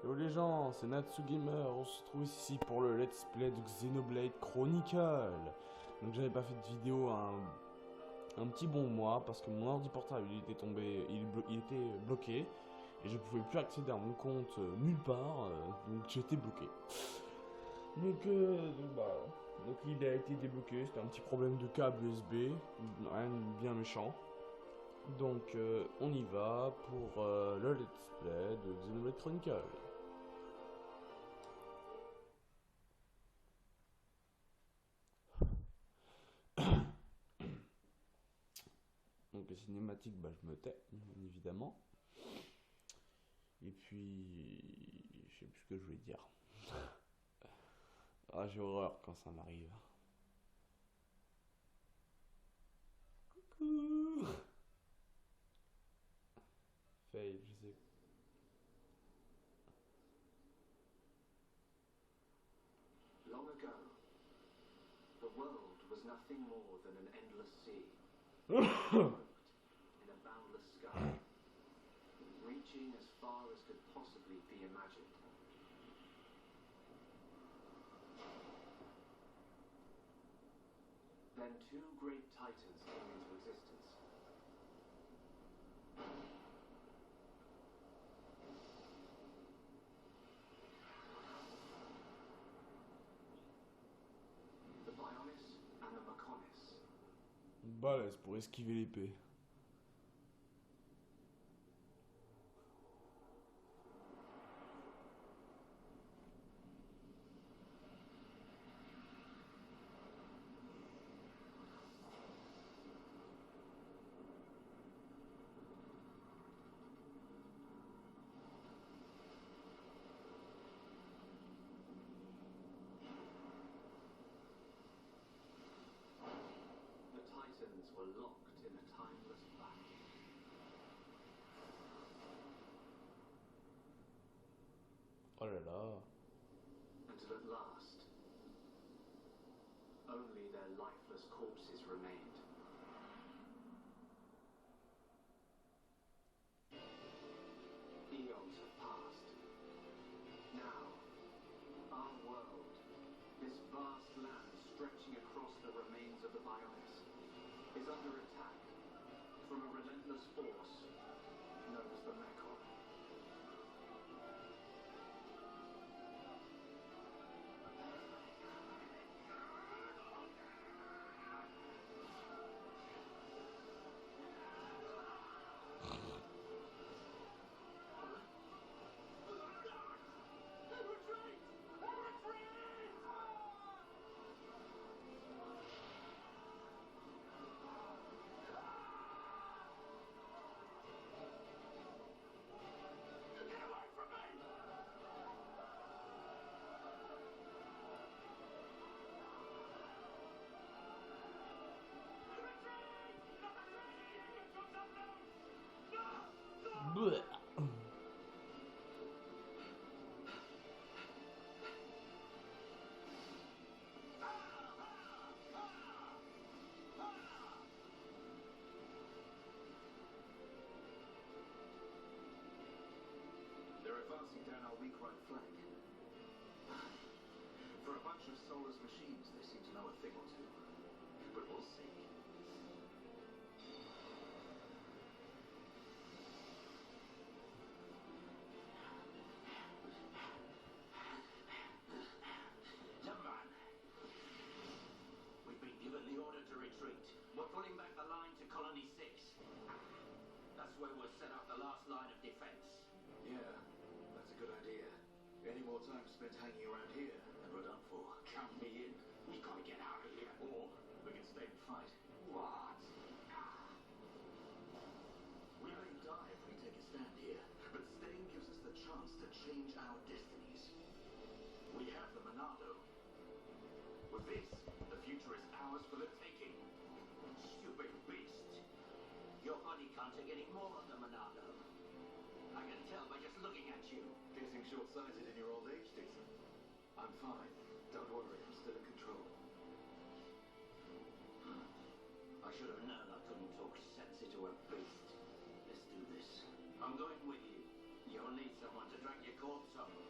Hello les gens, c'est Natsu Gamer, on se trouve ici pour le let's play de Xenoblade Chronicle. Donc j'avais pas fait de vidéo un petit bon mois parce que mon ordi portable il était tombé, il était bloqué et je pouvais plus accéder à mon compte nulle part, donc j'étais bloqué. Donc il a été débloqué, c'était un petit problème de câble USB, rien de bien méchant. Donc on y va pour le let's play de Xenoblade Chronicle. Donc les cinématiques, bah, je me tais, bien évidemment. Et puis, je sais plus ce que je voulais dire. Ah, j'ai horreur quand ça m'arrive. Coucou. Fail, je sais. Long ago, the world was nothing more than an endless sea, in a boundless sky, reaching as far as could possibly be imagined. Then two great titans came into existence. The Bionis and the Mechonis. Balèze pour esquiver l'épée. The Titans were locked in a timeless battle. Oh là là. Until at last, only their lifeless corpses remained. Eons have passed. Now, our world, this vast land stretching across the remains of the Bionis, is under attack from a relentless force known as the Mechon. Bleh. They're advancing down our weak right flank. For a bunch of soulless machines, they seem to know a thing or two. But we'll see. Young man, we've been given the order to retreat. We're pulling back the line to Colony 6. That's where we'll set up the last line of defense. Yeah, that's a good idea. Any more time spent hanging around here, and we're done for. Count me in. We gotta get out of here. Or we can stay and fight. What? We may die if we take a stand here, but staying gives us the chance to change our destinies. We have the Monado. With this, the future is ours for the taking. Stupid beast. Your body can't take any more of the Monado. I can tell by just looking at you. Getting short-sighted in your old age, Dixon. I'm fine. Don't worry, I'm still in control. I should have known I couldn't talk sense into a beast. Let's do this. I'm going with you. You'll need someone to drag your corpse off.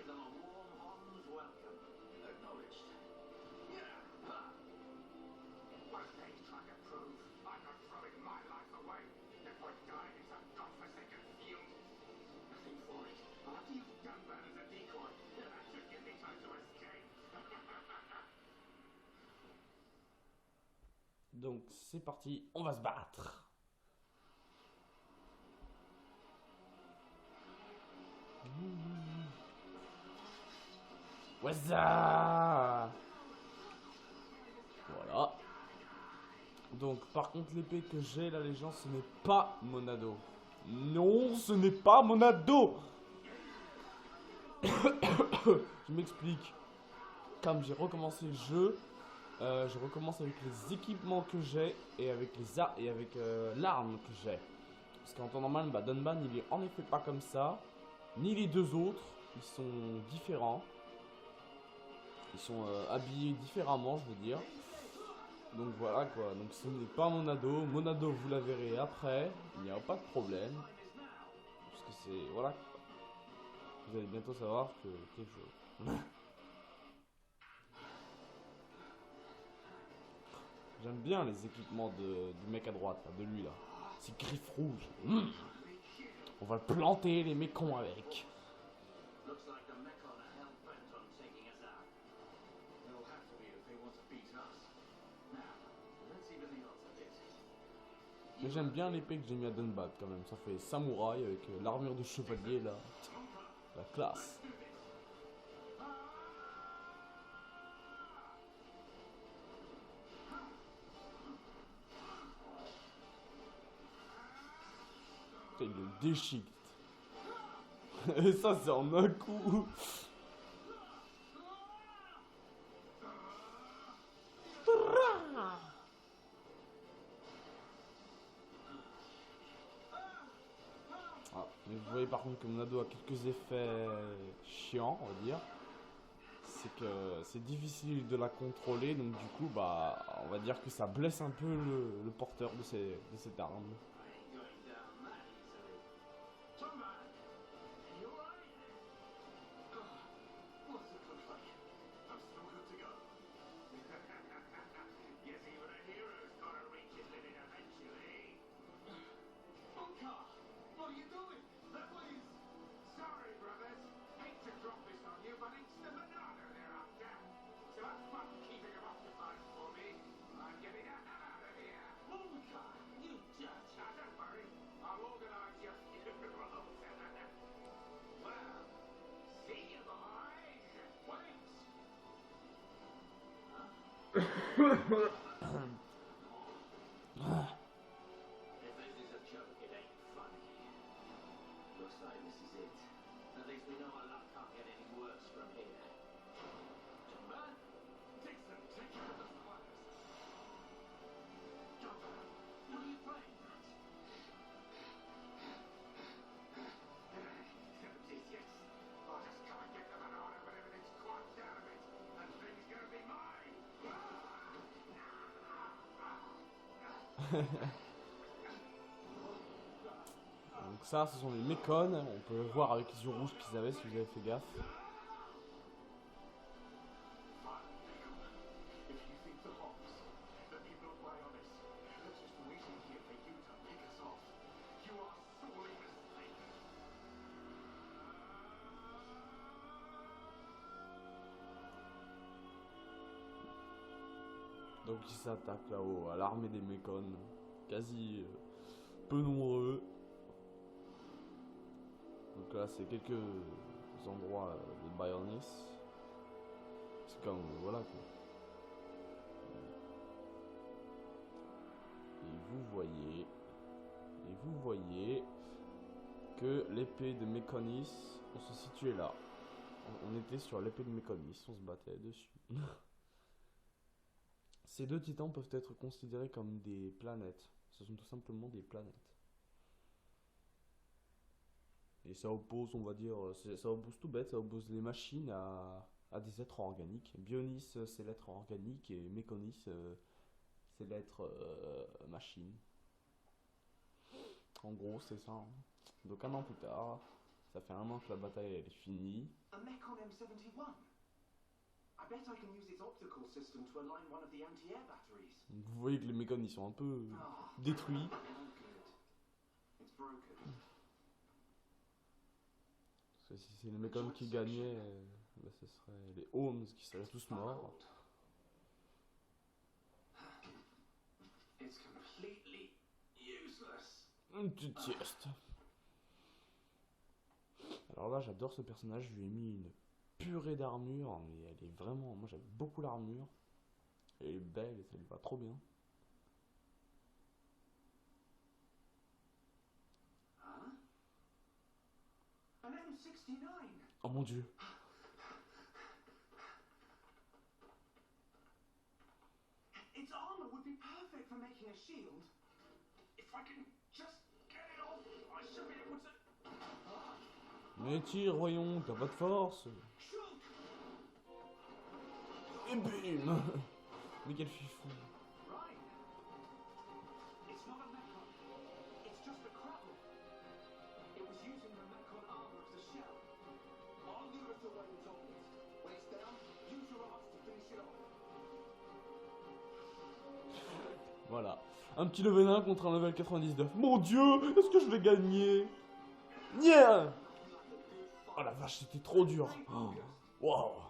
Give them a warm Hom's welcome. Acknowledged. Yeah, huh. What are they trying to prove? I'm not throwing my life away. Before dying in some godforsaken field. Nothing for it. I'll have to use Gunburn as a decoy. Yeah, that should give me time to escape. Donc c'est parti, on va se battre. Ouais ça. Voilà. Donc par contre l'épée que j'ai là les gens, ce n'est pas Monado. Non, ce n'est pas Monado. Je m'explique. Comme j'ai recommencé le jeu, je recommence avec les équipements que j'ai et avec les l'arme que j'ai. Parce qu'en temps normal, bah, Dunban il est en effet pas comme ça. Ni les deux autres, ils sont différents. Ils sont habillés différemment, je veux dire. Donc voilà quoi, donc ce n'est pas Monado. Monado vous la verrez après, il n'y a pas de problème. Parce que c'est, voilà. Vous allez bientôt savoir que quelque chose. J'aime bien les équipements du mec à droite, là, de lui là. C'est griffes rouges. On va le planter les mécons avec. Looks like the Mekon are hell-bent on taking us out. They'll have to be if they want to beat us. Now, let's even the odds a bit. Mais j'aime bien l'épée que j'ai mis à Dunbat quand même. Ça fait samouraï avec l'armure de chevalier là. La classe. Putain, il le déchiquette. Et ça c'est en un coup. Ah, mais vous voyez par contre que Monado a quelques effets chiants, on va dire. C'est que c'est difficile de la contrôler, donc du coup, bah, on va dire que ça blesse un peu le porteur de cette arme. If this is a joke, it ain't funny. Looks like this is it. At least we know our luck can't get any worse from here. John, Dixon, take care of the fires. John, what are you playing at? Yes. I'll just come and get the banana when everything's quiet down a bit, and things gonna be mine. Donc ça, ce sont les Mekon. On peut le voir avec les yeux rouges qu'ils avaient, si vous avez fait gaffe. Donc ils s'attaquent là-haut à l'armée des Mekon. Quasi peu nombreux. Donc là c'est quelques endroits de Bayoness. C'est comme voilà quoi. Et vous voyez que l'épée de Mekonis, on se situait là. On était sur l'épée de Mekonis, on se battait dessus. Ces deux titans peuvent être considérés comme des planètes. Ce sont tout simplement des planètes. Et ça oppose, on va dire, ça oppose tout bête, ça oppose les machines à des êtres organiques. Bionis, c'est l'être organique et Mekonis, c'est l'être machine. En gros, c'est ça. Hein. Donc un an plus tard, Ça fait 1 an que la bataille elle est finie. A Mekon M71. I bet I can use its optical system to align one of the anti-air batteries. Donc, vous voyez que les mécons ils sont un peu détruits. No good. It's broken. Parce que si c'est les mécons qui gagnaient, bah, ce serait les Holmes qui seraient tous morts. It's completely useless. Une petite sieste. Alors là, j'adore ce personnage. Je lui ai mis une purée d'armure, mais elle est vraiment. Moi, j'aime beaucoup l'armure. Elle est belle et ça lui va trop bien. Huh? An M69. Oh mon dieu. Its armor would be perfect for making a shield. If I can just get it off, I should be able to. Mais tire, voyons, t'as pas de force. Shoot! Et bim. Mais quel fifou. Right. It's not a Mekon. It's just a Krabble. It was using the Mekon armor as a shell. I'll lure it away with Omnis. When it's down, use your arms to finish it off. Voilà. Un petit level 1 contre un level 99. Mon dieu, est-ce que je vais gagner? Yeah. Oh la vache, c'était trop dur. Oh. Waouh.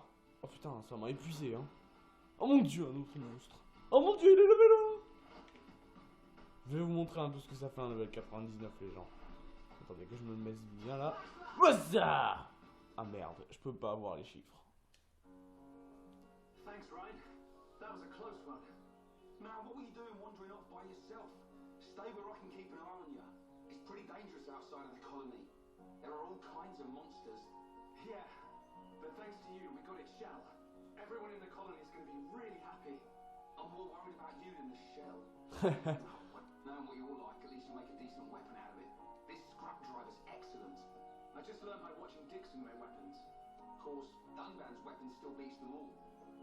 Oh putain, ça m'a épuisé, hein. Oh mon dieu, un autre monstre. Oh mon dieu, il est level 1. Je vais vous montrer un peu ce que ça fait un level 99, les gens. Attendez que je me mette bien là. Wazza. Ah merde, je peux pas avoir les chiffres. Thanks, Ryan. That was a close one. Man, what were you doing wandering off by yourself? Stay where I can keep an eye on you. It's pretty dangerous outside of the colony. There are all kinds of monsters. Yeah, but thanks to you, we got its shell. Everyone in the colony is going to be really happy. I'm more worried about you than the shell. Knowing what you're like, at least you make a decent weapon out of it. This scrap driver's excellent. I just learned by watching Dixon make weapons. Of course, Dunban's weapon still beats them all.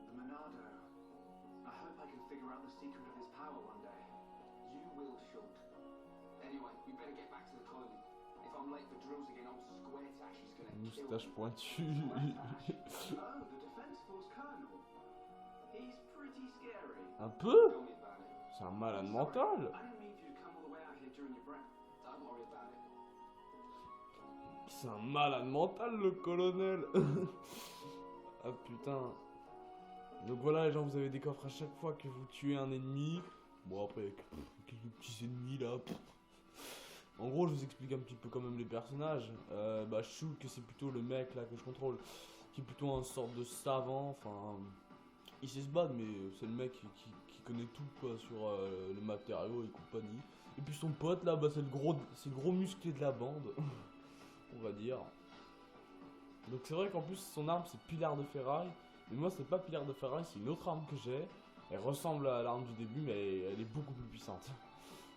The Monado. I hope I can figure out the secret of his power one day. You will, Shulk. Anyway, we better get back to the colony. If I'm late for drills again, old Square Tash is gonna kill Moustache me. pointue. Oh, the Defense Force Colonel. He's pretty scary. Un peu? Tell me about it. C'est un malade mental. I didn't mean for you to come all the way out here during your break. Don't worry about it. C'est un malade mental, le colonel. Ah putain. Donc voilà, les gens, vous avez des coffres à chaque fois que vous tuez un ennemi. Bon, après, quelques petits ennemis là. En gros, je vous explique un petit peu quand même les personnages. Bah, Shulk, c'est plutôt le mec là que je contrôle, qui est plutôt un sorte de savant. Enfin, il sait se battre, mais c'est le mec qui connaît tout quoi sur le matériau et compagnie. Et puis son pote là, bah, c'est le gros musclé de la bande, on va dire. Donc c'est vrai qu'en plus son arme c'est Pilar de Ferraille. Mais moi c'est pas Pilar de Ferraille, c'est une autre arme que j'ai. Elle ressemble à l'arme du début mais elle est beaucoup plus puissante.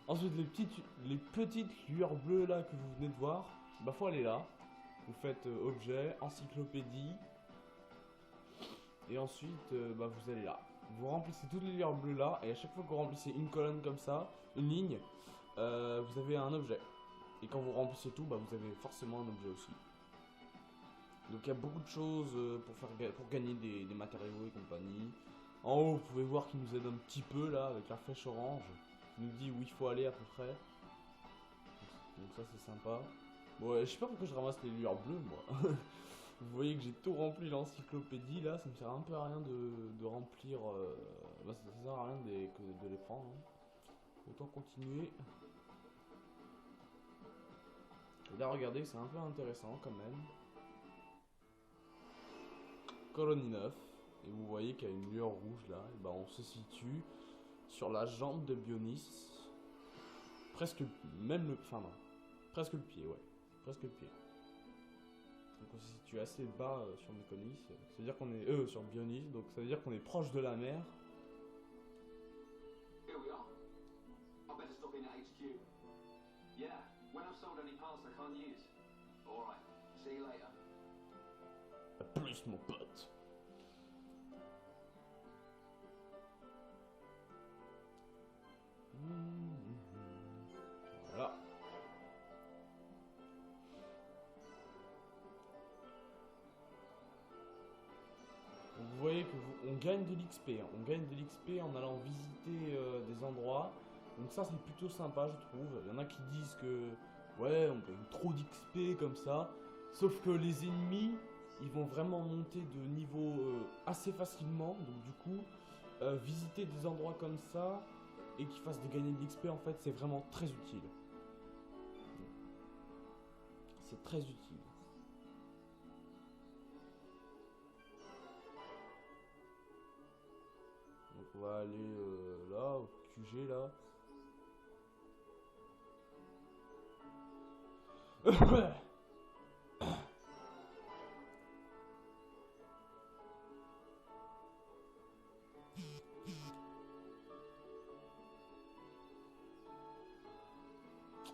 Ensuite les petites lueurs bleues là que vous venez de voir, bah faut aller là. Vous faites objet, encyclopédie. Et ensuite bah vous allez là. Vous remplissez toutes les lueurs bleues là. Et à chaque fois que vous remplissez une colonne comme ça, une ligne, vous avez un objet. Et quand vous remplissez tout, bah vous avez forcément un objet aussi. Donc il y a beaucoup de choses pour gagner des matériaux et compagnie. En haut, vous pouvez voir qu'il nous aide un petit peu là avec la flèche orange. Il nous dit où il faut aller à peu près. Donc ça c'est sympa. Bon, je sais pas pourquoi je ramasse les lueurs bleues moi. Vous voyez que j'ai tout rempli l'encyclopédie là. Ça me sert un peu à rien de remplir. Bah, ça sert à rien de les prendre. Hein. Autant continuer. Et là regardez, c'est un peu intéressant quand même. Colonie 9, et vous voyez qu'il y a une lueur rouge là, et ben on se situe sur la jambe de Bionis, presque même le, enfin non, presque le pied, ouais, presque le pied. Donc on se situe assez bas sur Mykonis, c'est-à-dire qu'on est, sur Bionis, donc ça veut dire qu'on est proche de la mer. Here we are. I better stop in at HQ. Yeah, when I've sold any parts I can't use. Alright, see you later. À plus mon pote. Voilà. gagne de l'XP. On gagne de l'XP en allant visiter des endroits. Donc ça c'est plutôt sympa je trouve. Il y en a qui disent que ouais on gagne trop d'XP comme ça. Sauf que les ennemis ils vont vraiment monter de niveau assez facilement. Donc du coup visiter des endroits comme ça et qui fassent de gagner de l'XP en fait c'est vraiment très utile. C'est très utile. Donc on va aller là, au QG là.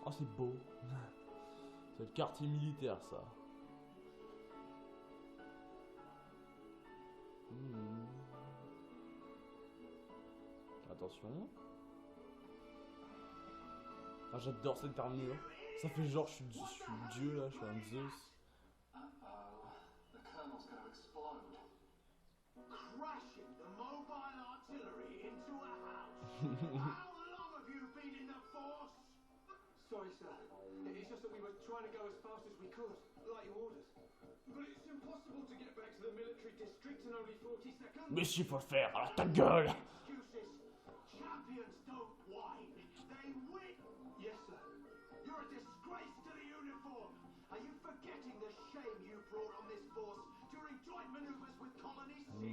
Oh c'est beau. C'est le quartier militaire ça. Attention. Ah j'adore cette armure. Ça fait genre je suis dieu là, je suis un Zeus. The colonel's going to explode. Crashing the mobile artillery into a house. How long have you been in the force? Sorry, sir. It's just that we were trying to go as fast as we could, like you ordered. But it's impossible to get back to the military district in only 40 seconds. Mais s'il faut le faire, alors ta gueule! Excuses. Champions don't whine. They win. Yes, sir. You're a disgrace to the uniform. Are you forgetting the shame you brought on this force during joint maneuvers with Colony 6?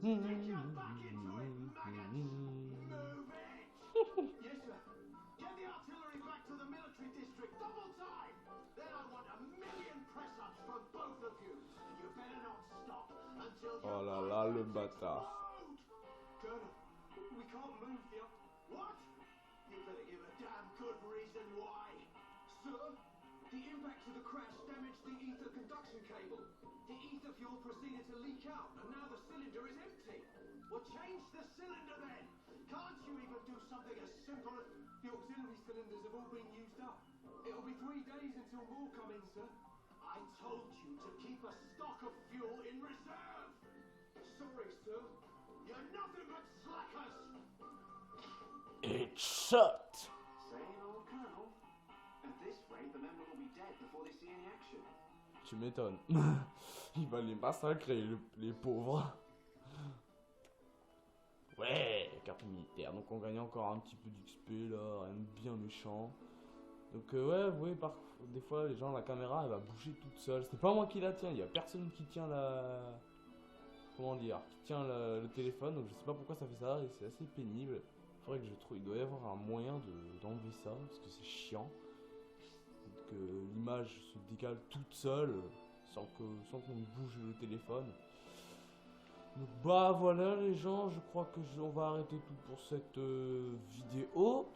Stick your back into it, maggots. Move it. Yes, sir. Get the artillery back to the military district double time. Then I want 1,000,000 press-ups from both of you. You better not stop until you... Oh là là, le bâtard. Colonel, we can't move the... What? You better give a damn good reason why. Sir, the impact of the crash damaged the ether conduction cable. The ether fuel proceeded to leak out, and now the cylinder is empty. Well, change the cylinder then. Can't you even do something as simple as... The auxiliary cylinders have all been used up. It'll be 3 days until more come in, sir. I told you to keep a stock of fuel in reserve. Sorry, sir. You're nothing but slackers. It sucked. Same old colonel. At this rate, the member will be dead before they see any action. Tu m'étonnes. Il va les massacrer, les pauvres. Ouais, carte militaire. Donc on gagne encore un petit peu d'XP là, rien de bien méchant. Donc ouais, vous voyez, des fois les gens, la caméra elle va bouger toute seule. C'est pas moi qui la tiens, il y a personne qui tient la... Comment dire, qui tient le téléphone. Donc je sais pas pourquoi ça fait ça et c'est assez pénible. Faudrait que je trouve, il doit y avoir un moyen d'enlever ça parce que c'est chiant. Que l'image se décale toute seule sans qu'on bouge le téléphone. Donc bah voilà les gens, je crois que on va arrêter tout pour cette vidéo.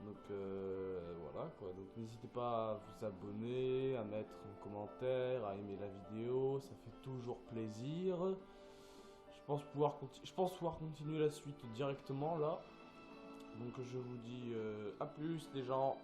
Donc voilà quoi, donc n'hésitez pas à vous abonner, à mettre un commentaire, à aimer la vidéo, ça fait toujours plaisir. Je pense pouvoir continuer la suite directement là. Donc je vous dis à plus les gens.